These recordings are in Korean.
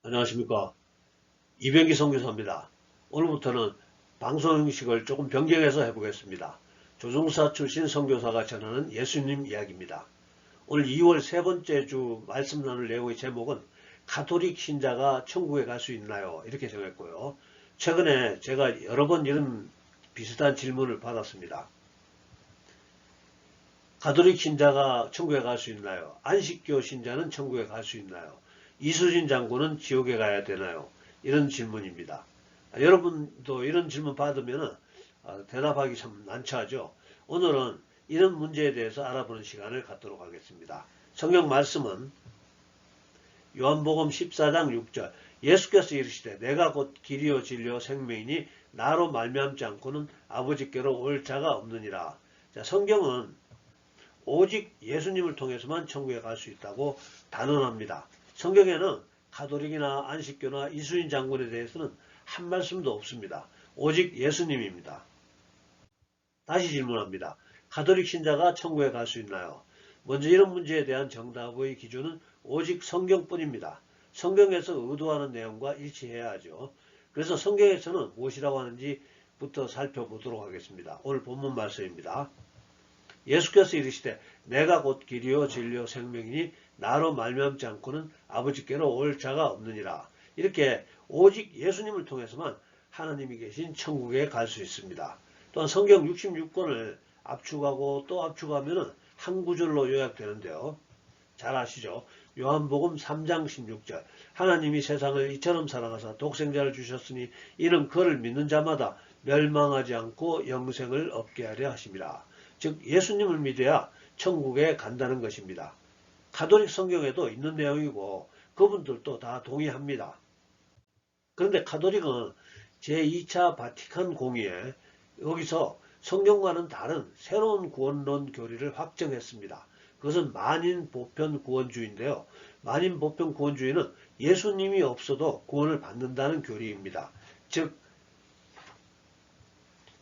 안녕하십니까. 이병기 선교사입니다. 오늘부터는 방송 형식을 조금 변경해서 해보겠습니다. 조종사 출신 선교사가 전하는 예수님 이야기입니다. 오늘 2월 세 번째 주 말씀 나눌 내용의 제목은 가톨릭 신자가 천국에 갈 수 있나요? 이렇게 정했고요. 최근에 제가 여러 번 이런 비슷한 질문을 받았습니다. 가톨릭 신자가 천국에 갈 수 있나요? 안식교 신자는 천국에 갈 수 있나요? 이수진 장군은 지옥에 가야 되나요? 이런 질문입니다. 여러분도 이런 질문 받으면 대답하기 참 난처하죠. 오늘은 이런 문제에 대해서 알아보는 시간을 갖도록 하겠습니다. 성경 말씀은 요한복음 14장 6절 예수께서 이르시되 내가 곧 길이요 진리요 생명이니 나로 말미암지 않고는 아버지께로 올 자가 없느니라. 자, 성경은 오직 예수님을 통해서만 천국에 갈 수 있다고 단언합니다. 성경에는 가톨릭이나 안식교나 이수인 장군에 대해서는 한 말씀도 없습니다. 오직 예수님입니다. 다시 질문합니다. 가톨릭 신자가 천국에 갈 수 있나요? 먼저 이런 문제에 대한 정답의 기준은 오직 성경뿐입니다. 성경에서 의도하는 내용과 일치해야 하죠. 그래서 성경에서는 무엇이라고 하는지부터 살펴보도록 하겠습니다. 오늘 본문 말씀입니다. 예수께서 이르시되 내가 곧 길이요 진리요 생명이니 나로 말미암지 않고는 아버지께로 올 자가 없느니라. 이렇게 오직 예수님을 통해서만 하나님이 계신 천국에 갈 수 있습니다. 또한 성경 66권을 압축하고 또 압축하면 한 구절로 요약되는데요. 잘 아시죠? 요한복음 3장 16절 하나님이 세상을 이처럼 사랑하사 독생자를 주셨으니 이는 그를 믿는 자마다 멸망하지 않고 영생을 얻게 하려 하심이라. 즉 예수님을 믿어야 천국에 간다는 것입니다. 가톨릭 성경에도 있는 내용이고 그분들도 다 동의합니다. 그런데 가톨릭은 제2차 바티칸 공의에 여기서 성경과는 다른 새로운 구원론 교리를 확정했습니다. 그것은 만인 보편 구원주의인데요. 만인 보편 구원주의는 예수님이 없어도 구원을 받는다는 교리입니다. 즉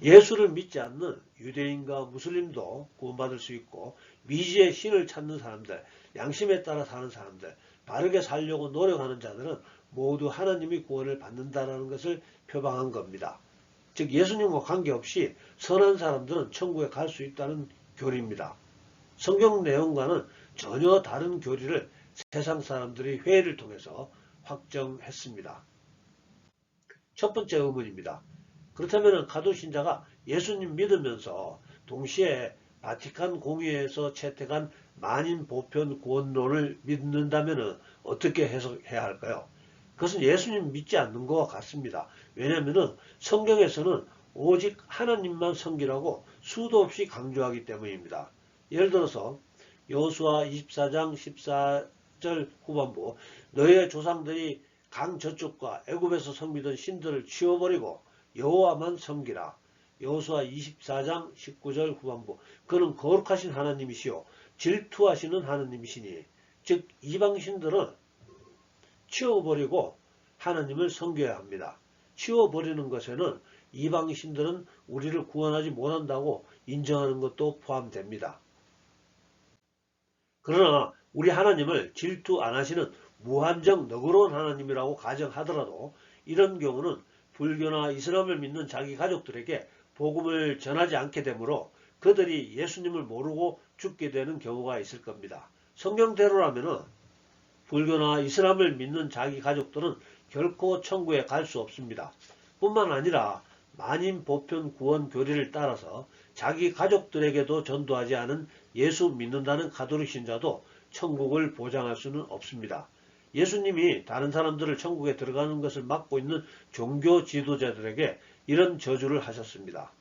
예수를 믿지 않는 유대인과 무슬림도 구원받을 수 있고 미지의 신을 찾는 사람들, 양심에 따라 사는 사람들, 바르게 살려고 노력하는 자들은 모두 하나님이 구원을 받는다는 것을 표방한 겁니다. 즉 예수님과 관계없이 선한 사람들은 천국에 갈 수 있다는 교리입니다. 성경 내용과는 전혀 다른 교리를 세상 사람들이 회의를 통해서 확정했습니다. 첫 번째 의문입니다. 그렇다면 가톨릭 신자가 예수님 믿으면서 동시에 바티칸 공의회에서 채택한 만인 보편 구원론을 믿는다면 어떻게 해석해야 할까요? 그것은 예수님 믿지 않는 것과 같습니다. 왜냐하면 성경에서는 오직 하나님만 섬기라고 수도 없이 강조하기 때문입니다. 예를 들어서 여호수아 24장 14절 후반부 너희의 조상들이 강 저쪽과 애굽에서 섬기던 신들을 치워버리고 여호와만 섬기라. 여호수아 24장 19절 후반부 그는 거룩하신 하나님이시요 질투하시는 하나님이시니 즉 이방신들은 치워버리고 하나님을 섬겨야 합니다. 치워버리는 것에는 이방신들은 우리를 구원하지 못한다고 인정하는 것도 포함됩니다. 그러나 우리 하나님을 질투 안 하시는 무한정 너그러운 하나님이라고 가정하더라도 이런 경우는 불교나 이슬람을 믿는 자기 가족들에게 복음을 전하지 않게 되므로 그들이 예수님을 모르고 죽게 되는 경우가 있을 겁니다. 성경대로라면 불교나 이슬람을 믿는 자기 가족들은 결코 천국에 갈 수 없습니다. 뿐만 아니라 만인 보편 구원 교리를 따라서 자기 가족들에게도 전도하지 않은 예수 믿는다는 가톨릭 신자도 천국을 보장할 수는 없습니다. 예수님이 다른 사람들을 천국에 들어가는 것을 막고 있는 종교 지도자들에게 이런 저주를 하셨습니다.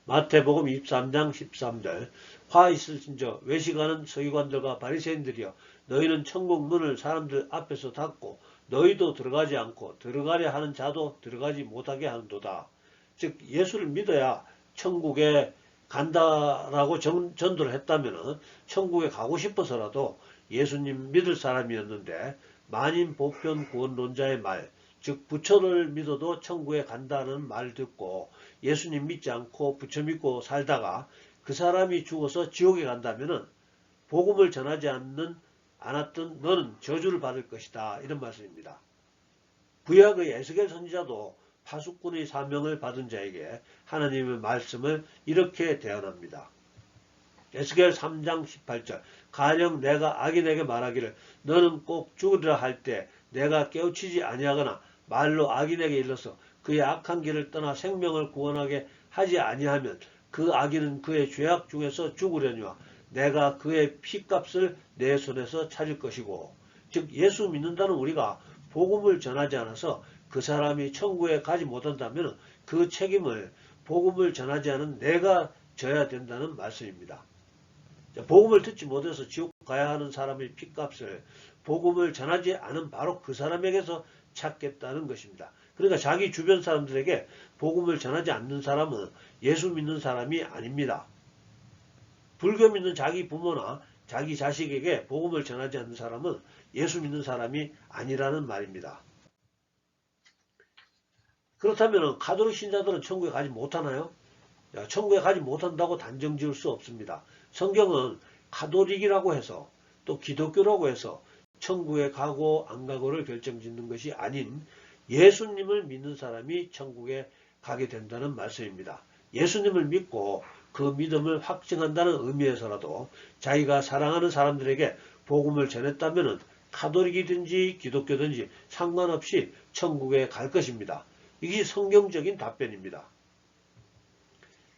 마태복음 23장 13절 화 있으신저 외식하는 서기관들과 바리새인들이여 너희는 천국 문을 사람들 앞에서 닫고 너희도 들어가지 않고 들어가려 하는 자도 들어가지 못하게 하는도다. 즉 예수를 믿어야 천국에 간다라고 전도를 했다면 천국에 가고 싶어서라도 예수님 믿을 사람이었는데 만인 보편 구원론자의 말, 즉 부처를 믿어도 천국에 간다는 말 듣고 예수님 믿지 않고 부처 믿고 살다가 그 사람이 죽어서 지옥에 간다면 복음을 전하지 않는 않았던 너는 저주를 받을 것이다. 이런 말씀입니다. 구약의 에스겔 선지자도 파수꾼의 사명을 받은 자에게 하나님의 말씀을 이렇게 대언합니다. 에스겔 3장 18절 가령 내가 악인에게 말하기를 너는 꼭 죽으리라 할 때 내가 깨우치지 아니하거나 말로 악인에게 일러서 그의 악한 길을 떠나 생명을 구원하게 하지 아니하면 그 악인은 그의 죄악 중에서 죽으려니와 내가 그의 피값을 내 손에서 찾을 것이고, 즉 예수 믿는다는 우리가 복음을 전하지 않아서 그 사람이 천국에 가지 못한다면 그 책임을 복음을 전하지 않은 내가 져야 된다는 말씀입니다. 복음을 듣지 못해서 지옥 가야 하는 사람의 피값을 복음을 전하지 않은 바로 그 사람에게서 찾겠다는 것입니다. 그러니까 자기 주변 사람들에게 복음을 전하지 않는 사람은 예수 믿는 사람이 아닙니다. 불교 믿는 자기 부모나 자기 자식에게 복음을 전하지 않는 사람은 예수 믿는 사람이 아니라는 말입니다. 그렇다면 가톨릭 신자들은 천국에 가지 못하나요? 천국에 가지 못한다고 단정 지을 수 없습니다. 성경은 가톨릭이라고 해서 또 기독교라고 해서 천국에 가고 안 가고를 결정짓는 것이 아닌 예수님을 믿는 사람이 천국에 가게 된다는 말씀입니다. 예수님을 믿고 그 믿음을 확증한다는 의미에서라도 자기가 사랑하는 사람들에게 복음을 전했다면 가톨릭이든지 기독교든지 상관없이 천국에 갈 것입니다. 이게 성경적인 답변입니다.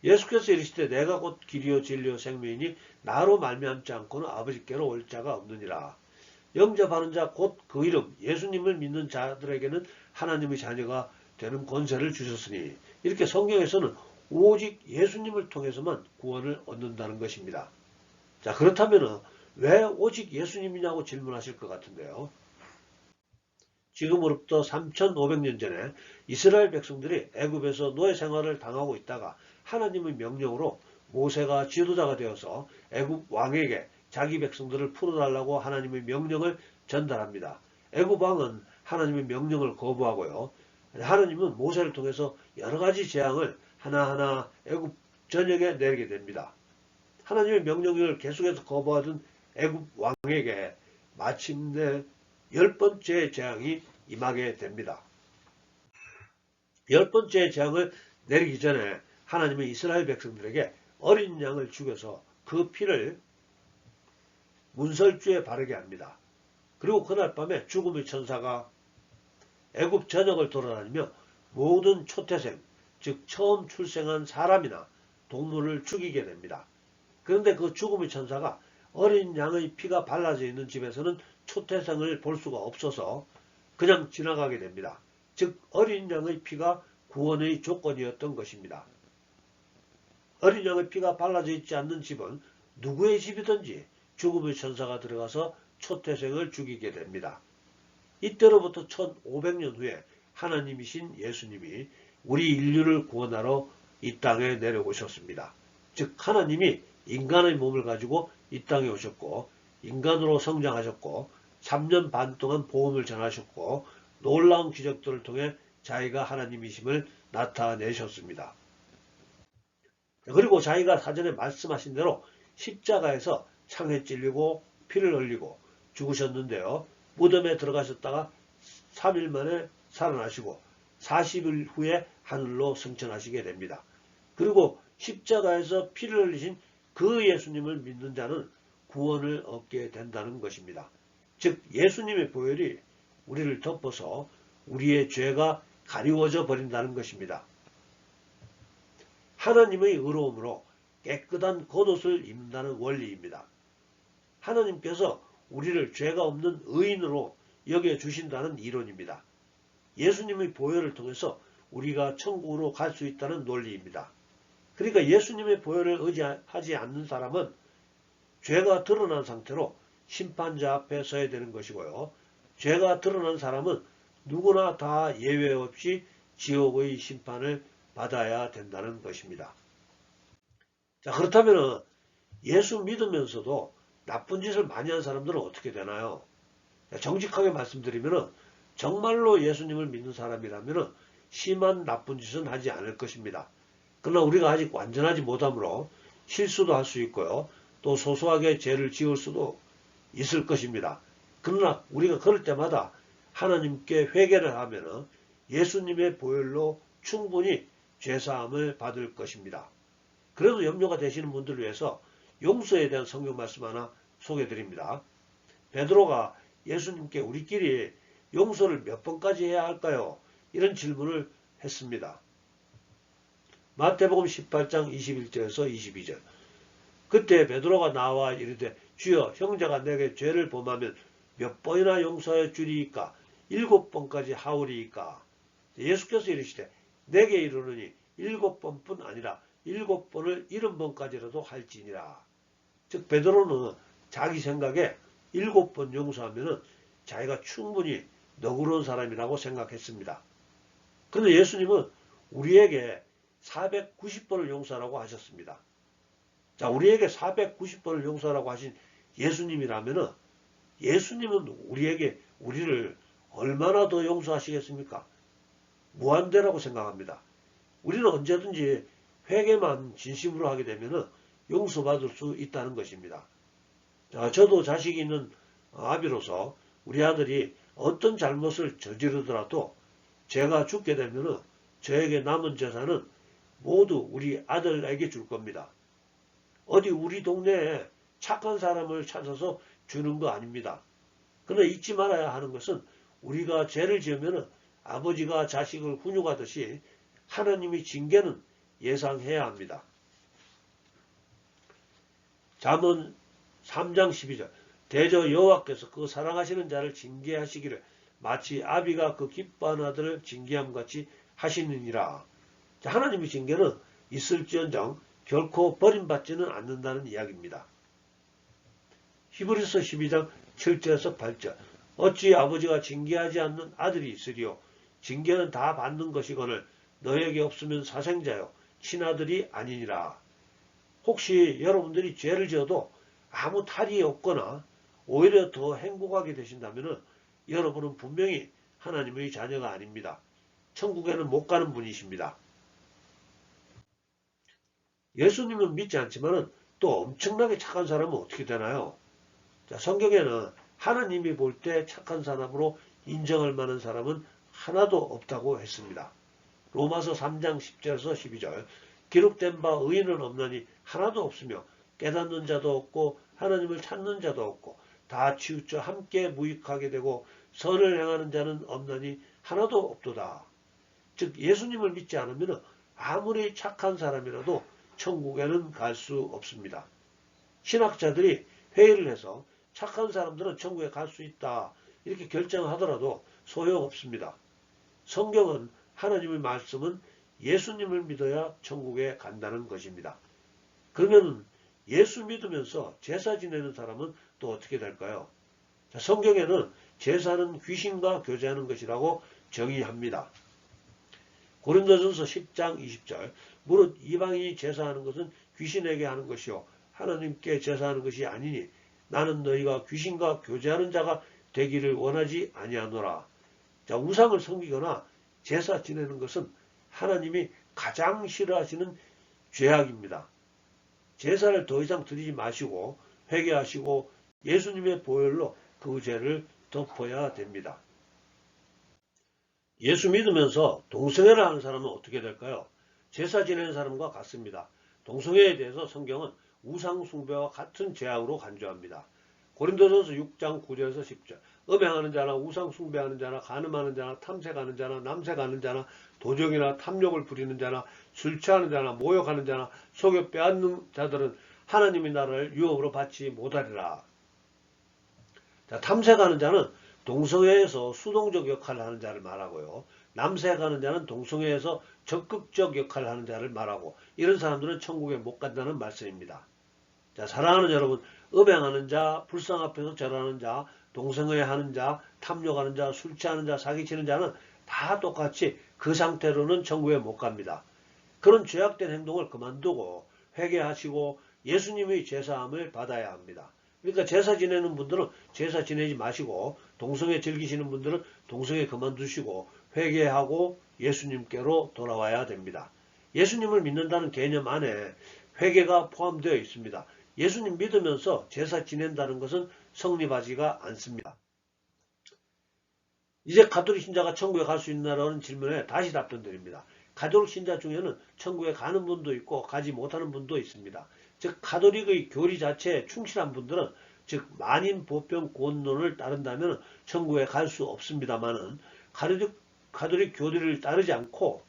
예수께서 이르시되 내가 곧 길이요 진리요 생명이니 나로 말미암지 않고는 아버지께로 올 자가 없느니라. 영접하는 자 곧 그 이름 예수님을 믿는 자들에게는 하나님의 자녀가 되는 권세를 주셨으니, 이렇게 성경에서는 오직 예수님을 통해서만 구원을 얻는다는 것입니다. 자, 그렇다면 왜 오직 예수님이냐고 질문하실 것 같은데요. 지금으로부터 3500년 전에 이스라엘 백성들이 애굽에서 노예 생활을 당하고 있다가 하나님의 명령으로 모세가 지도자가 되어서 애굽 왕에게 자기 백성들을 풀어달라고 하나님의 명령을 전달합니다. 애굽 왕은 하나님의 명령을 거부하고요. 하나님은 모세를 통해서 여러 가지 재앙을 하나하나 애굽 전역에 내리게 됩니다. 하나님의 명령을 계속해서 거부하던 애굽 왕에게 마침내 10번째 재앙이 임하게 됩니다. 10번째 재앙을 내리기 전에 하나님은 이스라엘 백성들에게 어린 양을 죽여서 그 피를 문설주에 바르게 합니다. 그리고 그날 밤에 죽음의 천사가 애굽 전역을 돌아다니며 모든 초태생, 즉 처음 출생한 사람이나 동물을 죽이게 됩니다. 그런데 그 죽음의 천사가 어린 양의 피가 발라져 있는 집에서는 초태생을 볼 수가 없어서 그냥 지나가게 됩니다. 즉 어린 양의 피가 구원의 조건이었던 것입니다. 어린 양의 피가 발라져 있지 않는 집은 누구의 집이든지 죽음의 천사가 들어가서 초태생을 죽이게 됩니다. 이때로부터 1500년 후에 하나님이신 예수님이 우리 인류를 구원하러 이 땅에 내려오셨습니다. 즉 하나님이 인간의 몸을 가지고 이 땅에 오셨고 인간으로 성장하셨고 3년 반 동안 복음을 전하셨고 놀라운 기적들을 통해 자기가 하나님이심을 나타내셨습니다. 그리고 자기가 사전에 말씀하신 대로 십자가에서 창에 찔리고 피를 흘리고 죽으셨는데요. 무덤에 들어가셨다가 3일 만에 살아나시고 40일 후에 하늘로 승천하시게 됩니다. 그리고 십자가에서 피를 흘리신 그 예수님을 믿는 자는 구원을 얻게 된다는 것입니다. 즉 예수님의 보혈이 우리를 덮어서 우리의 죄가 가리워져 버린다는 것입니다. 하나님의 의로움으로 깨끗한 겉옷을 입는다는 원리입니다. 하나님께서 우리를 죄가 없는 의인으로 여겨주신다는 이론입니다. 예수님의 보혈을 통해서 우리가 천국으로 갈 수 있다는 논리입니다. 그러니까 예수님의 보혈을 의지하지 않는 사람은 죄가 드러난 상태로 심판자 앞에 서야 되는 것이고요. 죄가 드러난 사람은 누구나 다 예외 없이 지옥의 심판을 받아야 된다는 것입니다. 자, 그렇다면 예수 믿으면서도 나쁜 짓을 많이 한 사람들은 어떻게 되나요? 정직하게 말씀드리면 정말로 예수님을 믿는 사람이라면 심한 나쁜 짓은 하지 않을 것입니다. 그러나 우리가 아직 완전하지 못하므로 실수도 할 수 있고요. 또 소소하게 죄를 지을 수도 있을 것입니다. 그러나 우리가 그럴 때마다 하나님께 회개를 하면 예수님의 보혈로 충분히 죄사함을 받을 것입니다. 그래도 염려가 되시는 분들을 위해서 용서에 대한 성경 말씀 하나 소개해 드립니다. 베드로가 예수님께 우리끼리 용서를 몇 번까지 해야 할까요? 이런 질문을 했습니다. 마태복음 18장 21절에서 22절. 그때 베드로가 나와 이르되 주여 형제가 내게 죄를 범하면 몇 번이나 용서해 주리이까? 7번까지 하오리이까? 예수께서 이르시되 내게 이르노니 7번뿐 아니라 7번을 70번까지라도 할지니라. 즉 베드로는 자기 생각에 7번 용서하면 자기가 충분히 너그러운 사람이라고 생각했습니다. 그런데 예수님은 우리에게 490번을 용서하라고 하셨습니다. 자, 우리에게 490번을 용서하라고 하신 예수님이라면 예수님은 우리를 얼마나 더 용서하시겠습니까? 무한대라고 생각합니다. 우리는 언제든지 회개만 진심으로 하게 되면 용서받을 수 있다는 것입니다. 자, 저도 자식이 있는 아비로서 우리 아들이 어떤 잘못을 저지르더라도 제가 죽게 되면 저에게 남은 재산은 모두 우리 아들에게 줄 겁니다. 어디 우리 동네에 착한 사람을 찾아서 주는 거 아닙니다. 그러나 잊지 말아야 하는 것은 우리가 죄를 지으면 아버지가 자식을 훈육하듯이 하나님의 징계는 예상해야 합니다. 잠언 3장 12절. 대저 여호와께서 그 사랑하시는 자를 징계하시기를 마치 아비가 그 기뻐하는 아들을 징계함같이 하시느니라. 하나님의 징계는 있을지언정 결코 버림받지는 않는다는 이야기입니다. 히브리서 12장 7절에서 8절. 어찌 아버지가 징계하지 않는 아들이 있으리요? 징계는 다 받는 것이거늘 너에게 없으면 사생자요 친아들이 아니니라. 혹시 여러분들이 죄를 지어도 아무 탈이 없거나 오히려 더 행복하게 되신다면 여러분은 분명히 하나님의 자녀가 아닙니다. 천국에는 못 가는 분이십니다. 예수님은 믿지 않지만 또 엄청나게 착한 사람은 어떻게 되나요? 자, 성경에는 하나님이 볼 때 착한 사람으로 인정할 만한 사람은 하나도 없다고 했습니다. 로마서 3장 10절에서 12절. 기록된 바 의인은 없나니 하나도 없으며 깨닫는 자도 없고 하나님을 찾는 자도 없고 다 치우쳐 함께 무익하게 되고 선을 행하는 자는 없나니 하나도 없도다. 즉 예수님을 믿지 않으면 아무리 착한 사람이라도 천국에는 갈 수 없습니다. 신학자들이 회의를 해서 착한 사람들은 천국에 갈 수 있다 이렇게 결정하더라도 소용없습니다. 성경은 하나님의 말씀은 예수님을 믿어야 천국에 간다는 것입니다. 그러면 예수 믿으면서 제사 지내는 사람은 또 어떻게 될까요? 자, 성경에는 제사는 귀신과 교제하는 것이라고 정의합니다. 고린도전서 10장 20절. 무릇 이방인이 제사하는 것은 귀신에게 하는 것이요 하나님께 제사하는 것이 아니니 나는 너희가 귀신과 교제하는 자가 되기를 원하지 아니하노라. 자, 우상을 섬기거나 제사 지내는 것은 하나님이 가장 싫어하시는 죄악입니다. 제사를 더 이상 드리지 마시고 회개하시고 예수님의 보혈로 그 죄를 덮어야 됩니다. 예수 믿으면서 동성애를 하는 사람은 어떻게 될까요? 제사 지내는 사람과 같습니다. 동성애에 대해서 성경은 우상 숭배와 같은 죄악으로 간주합니다. 고린도전서 6장 9절에서 10절. 음행하는 자나 우상 숭배하는 자나 간음하는 자나 탐색하는 자나 남색하는 자나 도적이나 탐욕을 부리는 자나 술 취하는 자나 모욕하는 자나 속여 빼앗는 자들은 하나님의 나라를 유업으로 받지 못하리라. 자, 탐색하는 자는 동성애에서 수동적 역할을 하는 자를 말하고요. 남색하는 자는 동성애에서 적극적 역할을 하는 자를 말하고 이런 사람들은 천국에 못 간다는 말씀입니다. 자, 사랑하는 여러분, 음행하는 자, 불상 앞에서 절하는 자, 동성애하는 자, 탐욕하는 자, 술 취하는 자, 사기치는 자는 다 똑같이 그 상태로는 천국에 못 갑니다. 그런 죄악된 행동을 그만두고 회개하시고 예수님의 제사함을 받아야 합니다. 그러니까 제사 지내는 분들은 제사 지내지 마시고 동성애 즐기시는 분들은 동성애 그만두시고 회개하고 예수님께로 돌아와야 됩니다. 예수님을 믿는다는 개념 안에 회개가 포함되어 있습니다. 예수님 믿으면서 제사 지낸다는 것은 성립하지가 않습니다. 이제 가톨릭 신자가 천국에 갈 수 있나라는 질문에 다시 답변 드립니다. 가톨릭 신자 중에는 천국에 가는 분도 있고 가지 못하는 분도 있습니다. 즉 가톨릭의 교리 자체에 충실한 분들은, 즉 만인 보편 구원론을 따른다면 천국에 갈 수 없습니다만은, 가톨릭 교리를 따르지 않고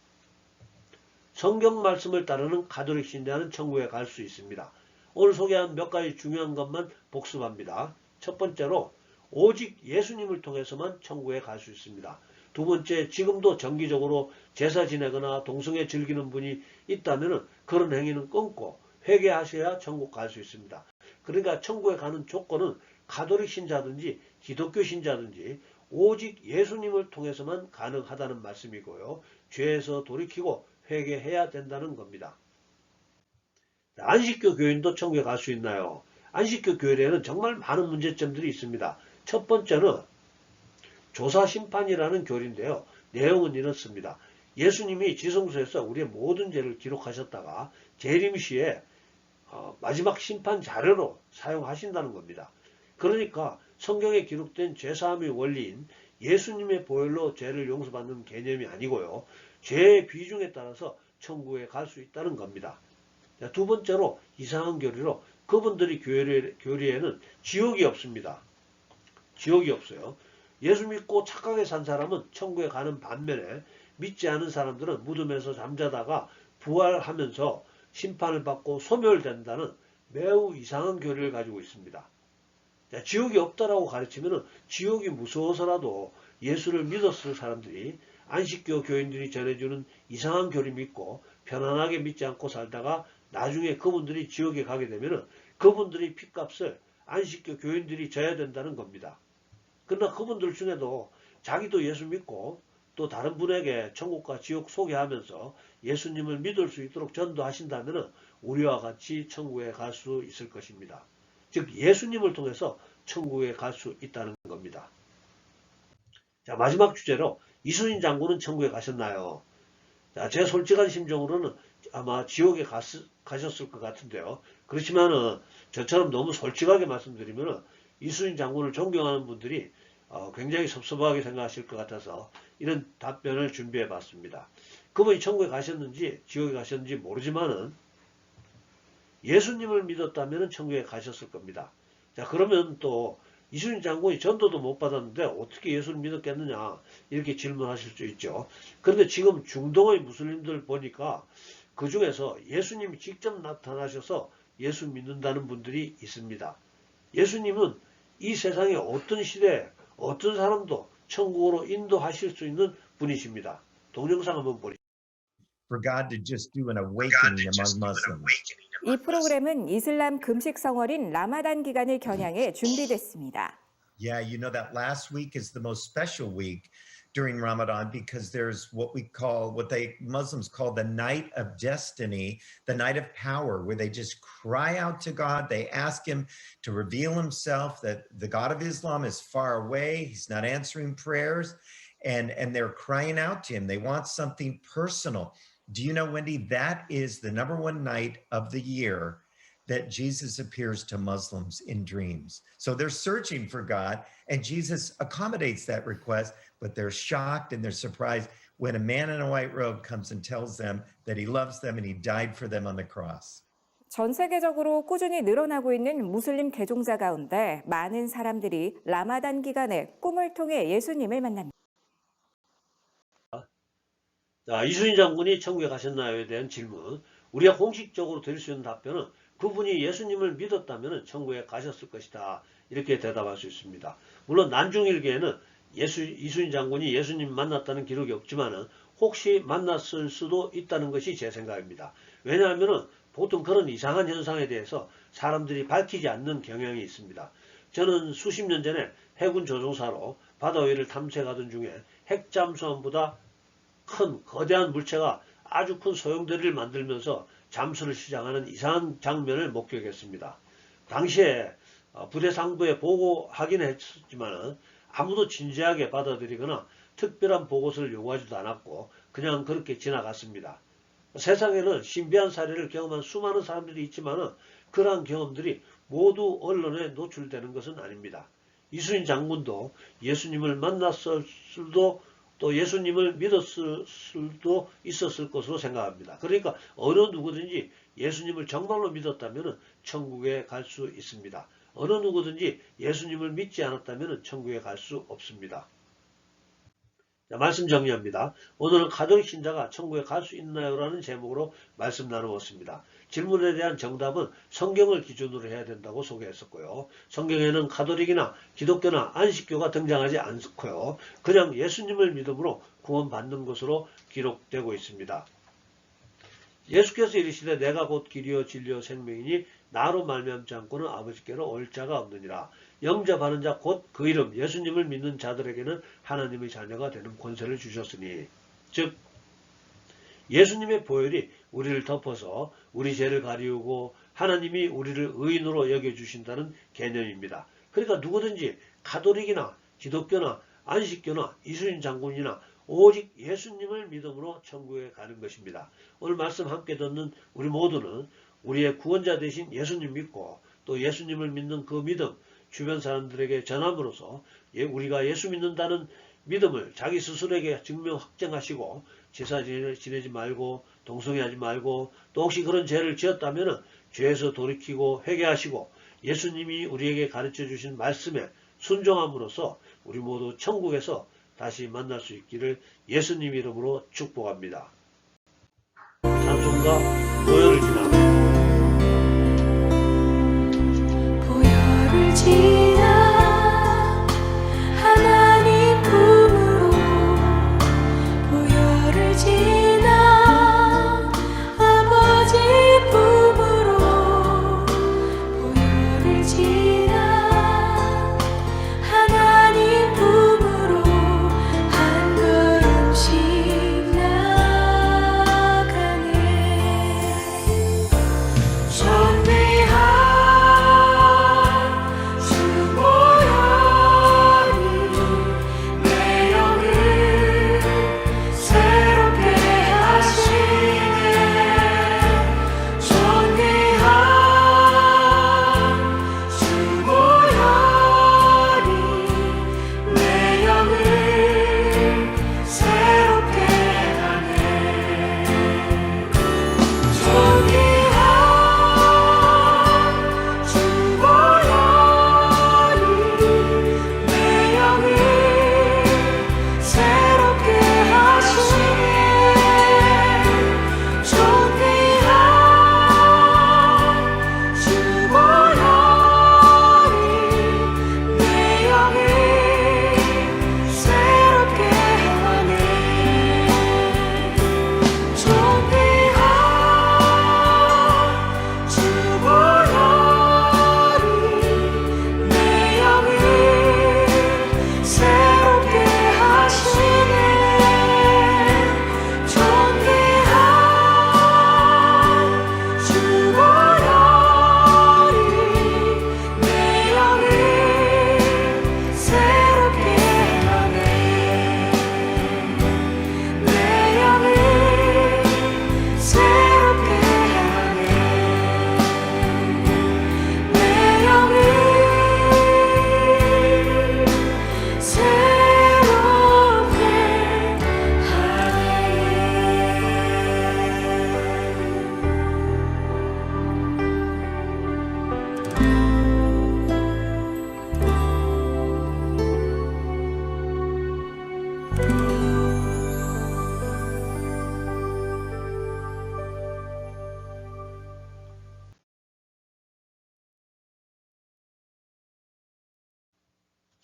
성경 말씀을 따르는 가톨릭 신자는 천국에 갈 수 있습니다. 오늘 소개한 몇 가지 중요한 것만 복습합니다. 첫 번째로 오직 예수님을 통해서만 천국에 갈 수 있습니다. 두 번째, 지금도 정기적으로 제사 지내거나 동성애 즐기는 분이 있다면 그런 행위는 끊고 회개하셔야 천국 갈 수 있습니다. 그러니까 천국에 가는 조건은 가톨릭 신자든지 기독교 신자든지 오직 예수님을 통해서만 가능하다는 말씀이고요. 죄에서 돌이키고 회개해야 된다는 겁니다. 안식교 교인도 천국에 갈 수 있나요? 안식교 교회에는 정말 많은 문제점들이 있습니다. 첫 번째는 조사심판이라는 교리인데요. 내용은 이렇습니다. 예수님이 지성소에서 우리의 모든 죄를 기록하셨다가 재림시에 마지막 심판 자료로 사용하신다는 겁니다. 그러니까 성경에 기록된 죄사함의 원리인 예수님의 보혈로 죄를 용서받는 개념이 아니고요. 죄의 비중에 따라서 천국에 갈 수 있다는 겁니다. 두 번째로 이상한 교리로 그분들이 교리에는 지옥이 없습니다. 지옥이 없어요. 예수 믿고 착하게 산 사람은 천국에 가는 반면에 믿지 않은 사람들은 무덤에서 잠자다가 부활하면서 심판을 받고 소멸된다는 매우 이상한 교리를 가지고 있습니다. 지옥이 없다라고 가르치면 지옥이 무서워서라도 예수를 믿었을 사람들이 안식교 교인들이 전해주는 이상한 교리 믿고 편안하게 믿지 않고 살다가 나중에 그분들이 지옥에 가게 되면 그분들이 핏값을 안식교 교인들이 져야 된다는 겁니다. 그러나 그분들 중에도 자기도 예수 믿고 또 다른 분에게 천국과 지옥 소개하면서 예수님을 믿을 수 있도록 전도하신다면 우리와 같이 천국에 갈 수 있을 것입니다. 즉 예수님을 통해서 천국에 갈 수 있다는 겁니다. 자, 마지막 주제로 이순신 장군은 천국에 가셨나요? 자, 제 솔직한 심정으로는 아마 지옥에 가셨을 것 같은데요. 그렇지만은 저처럼 너무 솔직하게 말씀드리면 이순신 장군을 존경하는 분들이 굉장히 섭섭하게 생각하실 것 같아서 이런 답변을 준비해 봤습니다. 그분이 천국에 가셨는지 지옥에 가셨는지 모르지만은 예수님을 믿었다면 천국에 가셨을 겁니다. 자, 그러면 또 이순신 장군이 전도도 못 받았는데 어떻게 예수를 믿었겠느냐 이렇게 질문하실 수 있죠. 그런데 지금 중동의 무슬림들 보니까 그 중에서 예수님이 직접 나타나셔서 예수 믿는다는 분들이 있습니다. 예수님은 이 세상의 어떤 시대에 어떤 사람도 천국으로 인도하실 수 있는 분이십니다. 동영상 한번 보시죠. For God to just do an awakening among Muslims. 이 프로그램은 이슬람 금식 성월인 라마단 기간을 겨냥해 준비됐습니다. Yeah, you know that last week is the most special week during Ramadan because there's what Muslims call the night of destiny, the night of power, where they just cry out to God. They ask him to reveal himself, that the God of Islam is far away. He's not answering prayers. And they're crying out to him. They want something personal. Do you know, Wendy, that is the number one night of the year that Jesus appears to Muslims in dreams. So they're searching for God, and Jesus accommodates that request, but they're shocked and they're surprised when a man in a white robe comes and tells them that he loves them and he died for them on the cross. 전 세계적으로 꾸준히 늘어나고 있는 무슬림 개종자 가운데 많은 사람들이 라마단 기간에 꿈을 통해 예수님을 만납니다. 자, 이순신 장군이 천국에 가셨나요에 대한 질문. 우리가 공식적으로 드릴 수 있는 답변은 그분이 예수님을 믿었다면 천국에 가셨을 것이다. 이렇게 대답할 수 있습니다. 물론 난중일기에는 이순신 장군이 예수님 만났다는 기록이 없지만 혹시 만났을 수도 있다는 것이 제 생각입니다. 왜냐하면 보통 그런 이상한 현상에 대해서 사람들이 밝히지 않는 경향이 있습니다. 저는 수십 년 전에 해군 조종사로 바다 위를 탐색하던 중에 핵잠수함보다 큰 거대한 물체가 아주 큰 소용돌이를 만들면서 잠수를 시작하는 이상한 장면을 목격했습니다. 당시에 부대 상부에 보고하긴 했지만 아무도 진지하게 받아들이거나 특별한 보고서를 요구하지도 않았고 그냥 그렇게 지나갔습니다. 세상에는 신비한 사례를 경험한 수많은 사람들이 있지만 그러한 경험들이 모두 언론에 노출되는 것은 아닙니다. 이순신 장군도 예수님을 만났을 수도 또 예수님을 믿었을 수도 있었을 것으로 생각합니다. 그러니까 어느 누구든지 예수님을 정말로 믿었다면 천국에 갈 수 있습니다. 어느 누구든지 예수님을 믿지 않았다면 천국에 갈 수 없습니다. 자, 말씀 정리합니다. 오늘은 가톨릭 신자가 천국에 갈 수 있나요? 라는 제목으로 말씀 나누었습니다. 질문에 대한 정답은 성경을 기준으로 해야 된다고 소개했었고요. 성경에는 가톨릭이나 기독교나 안식교가 등장하지 않고요. 그냥 예수님을 믿음으로 구원받는 것으로 기록되고 있습니다. 예수께서 이르시되 내가 곧 길이요 진리요 생명이니 나로 말미암지 않고는 아버지께로 올 자가 없느니라. 영접하는 자 곧 그 이름 예수님을 믿는 자들에게는 하나님의 자녀가 되는 권세를 주셨으니, 즉 예수님의 보혈이 우리를 덮어서 우리 죄를 가리우고 하나님이 우리를 의인으로 여겨주신다는 개념입니다. 그러니까 누구든지 가톨릭이나 기독교나 안식교나 이순신 장군이나 오직 예수님을 믿음으로 천국에 가는 것입니다. 오늘 말씀 함께 듣는 우리 모두는 우리의 구원자 되신 예수님 믿고 또 예수님을 믿는 그 믿음 주변 사람들에게 전함으로써 우리가 예수 믿는다는 믿음을 자기 스스로에게 증명 확정하시고 제사 지내지 말고 동성애하지 말고 또 혹시 그런 죄를 지었다면 죄에서 돌이키고 회개하시고 예수님이 우리에게 가르쳐 주신 말씀에 순종함으로써 우리 모두 천국에서 다시 만날 수 있기를 예수님 이름으로 축복합니다. 찬송가 보혈을 지나 보혈을 지나 하나님 품으로 보혈을 지나 아버지 품으로 보혈을 지나 하나님 품으로 한 걸음씩 나가네.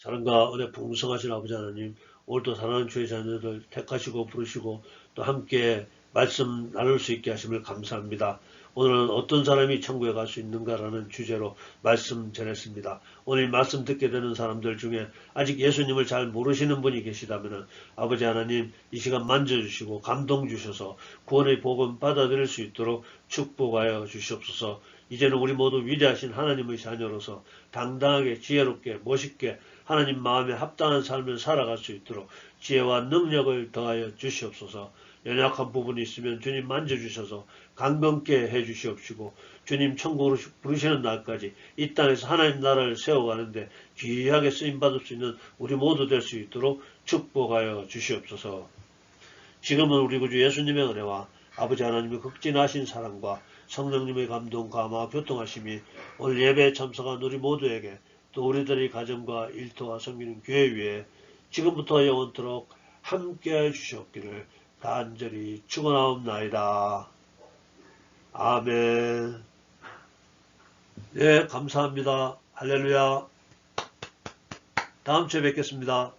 사랑과 은혜 풍성하신 아버지 하나님, 오늘도 사랑하는 주의 자녀들 택하시고 부르시고 또 함께 말씀 나눌 수 있게 하심을 감사합니다. 오늘은 어떤 사람이 천국에 갈 수 있는가라는 주제로 말씀 전했습니다. 오늘 말씀 듣게 되는 사람들 중에 아직 예수님을 잘 모르시는 분이 계시다면 아버지 하나님 이 시간 만져주시고 감동 주셔서 구원의 복음 받아들일 수 있도록 축복하여 주시옵소서. 이제는 우리 모두 위대하신 하나님의 자녀로서 당당하게 지혜롭게 멋있게 하나님 마음에 합당한 삶을 살아갈 수 있도록 지혜와 능력을 더하여 주시옵소서. 연약한 부분이 있으면 주님 만져주셔서 강건케 해주시옵시고 주님 천국으로 부르시는 날까지 이 땅에서 하나님 나라를 세워가는데 귀하게 쓰임받을 수 있는 우리 모두 될 수 있도록 축복하여 주시옵소서. 지금은 우리 구주 예수님의 은혜와 아버지 하나님의 극진하신 사랑과 성령님의 감동, 감화, 교통하심이 오늘 예배에 참석한 우리 모두에게 또 우리들의 가정과 일터와 섬기는 교회 위에 지금부터 영원토록 함께해 주시옵기를 간절히 축원하옵나이다. 아멘. 네, 감사합니다. 할렐루야. 다음 주에 뵙겠습니다.